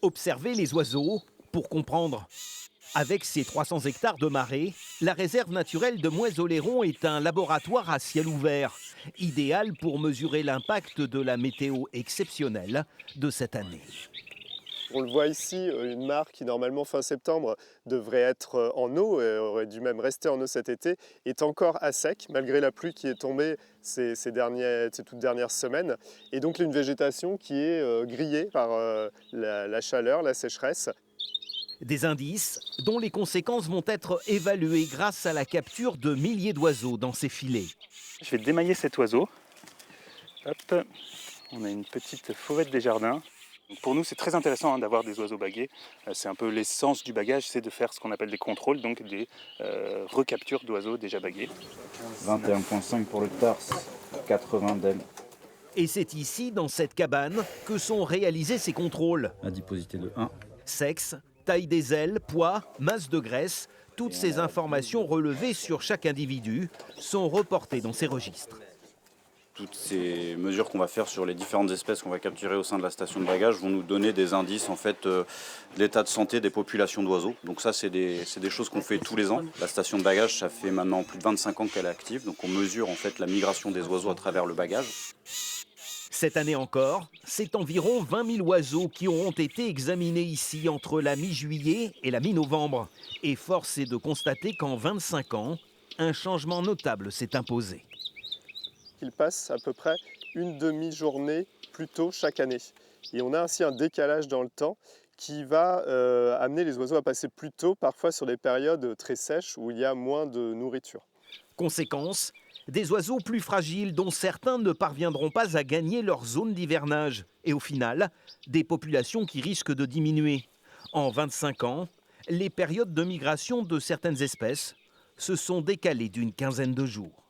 Observer les oiseaux pour comprendre. Avec ses 300 hectares de marais, la réserve naturelle de Mouez-Oléron est un laboratoire à ciel ouvert, idéal pour mesurer l'impact de la météo exceptionnelle de cette année. On le voit ici, une mare qui normalement fin septembre devrait être en eau, et aurait dû même rester en eau cet été, est encore à sec malgré la pluie qui est tombée ces toutes dernières semaines. Et donc une végétation qui est grillée par la chaleur, la sécheresse. Des indices dont les conséquences vont être évaluées grâce à la capture de milliers d'oiseaux dans ces filets. Je vais démailler cet oiseau. Hop, on a une petite fauvette des jardins. Donc pour nous, c'est très intéressant d'avoir des oiseaux bagués. C'est un peu l'essence du bagage, c'est de faire ce qu'on appelle des contrôles, donc des recaptures d'oiseaux déjà bagués. 21,5 pour le tarse, 80 d'ailes. Et c'est ici, dans cette cabane, que sont réalisés ces contrôles. Adiposité de 1. Sexe, taille des ailes, poids, masse de graisse, toutes ces informations relevées sur chaque individu sont reportées dans ces registres. Toutes ces mesures qu'on va faire sur les différentes espèces qu'on va capturer au sein de la station de bagage vont nous donner des indices en fait de l'état de santé des populations d'oiseaux. Donc ça c'est des choses qu'on fait tous les ans. La station de bagage, ça fait maintenant plus de 25 ans qu'elle est active, donc on mesure en fait la migration des oiseaux à travers le bagage. Cette année encore, c'est environ 20 000 oiseaux qui auront été examinés ici entre la mi-juillet et la mi-novembre. Et force est de constater qu'en 25 ans, un changement notable s'est imposé. Il passe à peu près une demi-journée plus tôt chaque année. Et on a ainsi un décalage dans le temps qui va amener les oiseaux à passer plus tôt, parfois sur des périodes très sèches où il y a moins de nourriture. Conséquence, des oiseaux plus fragiles dont certains ne parviendront pas à gagner leur zone d'hivernage. Et au final, des populations qui risquent de diminuer. En 25 ans, les périodes de migration de certaines espèces se sont décalées d'une quinzaine de jours.